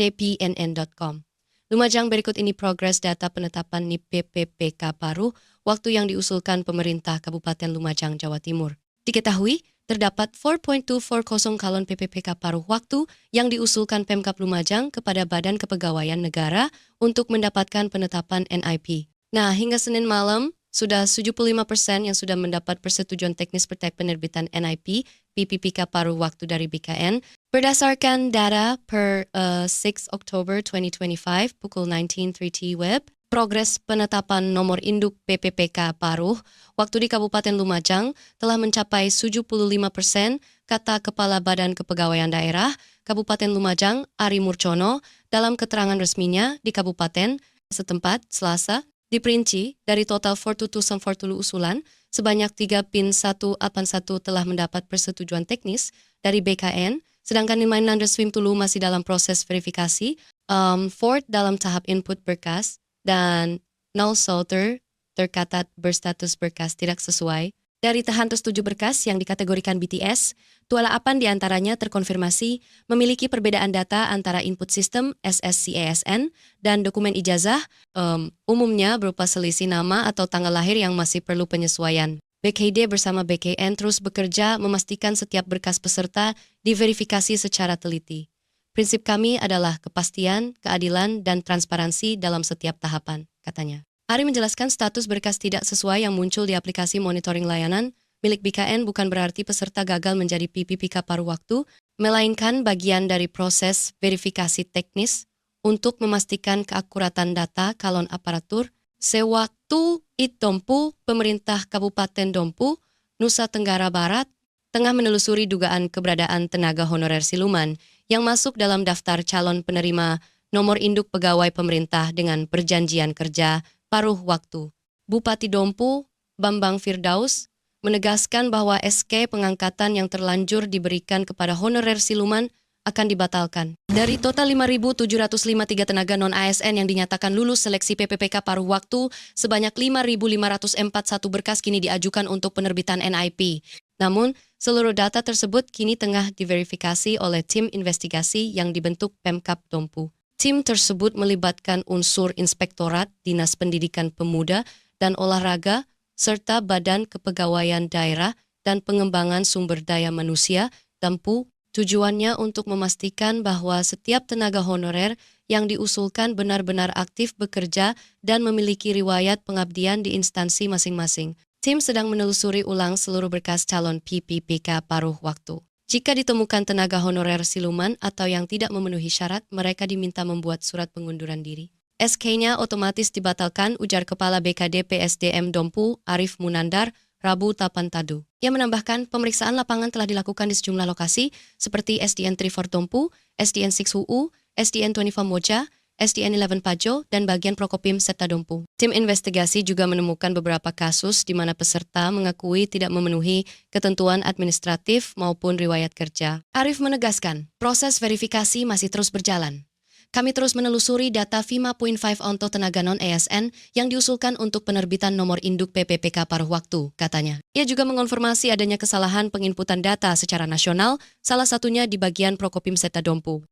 jpnn.com. Lumajang, berikut ini progres data penetapan NIP PPPK baru waktu yang diusulkan pemerintah Kabupaten Lumajang, Jawa Timur. Diketahui, terdapat 4.240 kalon PPPK paruh waktu yang diusulkan Pemkab Lumajang kepada Badan Kepegawaian Negara untuk mendapatkan penetapan NIP. Nah, hingga Senin malam, sudah 75% yang sudah mendapat persetujuan teknis terkait penerbitan NIP PPPK paruh waktu dari BKN. Berdasarkan data per 6 Oktober 2025 pukul 19:30 web, progres penetapan nomor induk PPPK paruh waktu di Kabupaten Lumajang telah mencapai 75%, kata Kepala Badan Kepegawaian Daerah Kabupaten Lumajang, Ari Murcono, dalam keterangan resminya di Kabupaten setempat Selasa. Diperinci, dari total 4240 usulan, sebanyak 3 PIN 181 telah mendapat persetujuan teknis dari BKN, sedangkan 560 masih dalam proses verifikasi, 4 dalam tahap input berkas, dan 0 solder tercatat berstatus berkas tidak sesuai. Dari 307 berkas yang dikategorikan BTS, 28 diantaranya terkonfirmasi memiliki perbedaan data antara input system SSCASN dan dokumen ijazah, umumnya berupa selisih nama atau tanggal lahir yang masih perlu penyesuaian. BKD bersama BKN terus bekerja memastikan setiap berkas peserta diverifikasi secara teliti. Prinsip kami adalah kepastian, keadilan, dan transparansi dalam setiap tahapan, katanya. Ari menjelaskan status berkas tidak sesuai yang muncul di aplikasi monitoring layanan milik BKN bukan berarti peserta gagal menjadi PPPK paruh waktu, melainkan bagian dari proses verifikasi teknis untuk memastikan keakuratan data kalon aparatur. Sewaktu Dompu, pemerintah Kabupaten Dompu, Nusa Tenggara Barat, tengah menelusuri dugaan keberadaan tenaga honorer siluman yang masuk dalam daftar calon penerima nomor induk pegawai pemerintah dengan perjanjian kerja paruh waktu. Bupati Dompu, Bambang Firdaus, menegaskan bahwa SK pengangkatan yang terlanjur diberikan kepada honorer siluman akan dibatalkan. Dari total 5.753 tenaga non-ASN yang dinyatakan lulus seleksi PPPK paruh waktu, sebanyak 5.541 berkas kini diajukan untuk penerbitan NIP. Namun, seluruh data tersebut kini tengah diverifikasi oleh tim investigasi yang dibentuk Pemkab Dompu. Tim tersebut melibatkan unsur Inspektorat Dinas Pendidikan Pemuda dan Olahraga, serta Badan Kepegawaian Daerah dan Pengembangan Sumber Daya Manusia, Dompu. Tujuannya untuk memastikan bahwa setiap tenaga honorer yang diusulkan benar-benar aktif bekerja dan memiliki riwayat pengabdian di instansi masing-masing. Tim sedang menelusuri ulang seluruh berkas calon PPPK paruh waktu. Jika ditemukan tenaga honorer siluman atau yang tidak memenuhi syarat, mereka diminta membuat surat pengunduran diri. SK-nya otomatis dibatalkan, ujar Kepala BKD PSDM Dompu, Arif Munandar, Rabu Tapantadu. Ia menambahkan pemeriksaan lapangan telah dilakukan di sejumlah lokasi seperti SDN 34 Dompu, SDN 6 UU, SDN 25 Moja, SDN 11 Pajo, dan bagian Prokopim serta Dompu. Tim investigasi juga menemukan beberapa kasus di mana peserta mengakui tidak memenuhi ketentuan administratif maupun riwayat kerja. Arif menegaskan, proses verifikasi masih terus berjalan. Kami terus menelusuri data 5.5 untuk tenaga non-ASN yang diusulkan untuk penerbitan nomor induk PPPK paruh waktu, katanya. Ia juga mengonfirmasi adanya kesalahan penginputan data secara nasional, salah satunya di bagian Prokopim serta Dompu.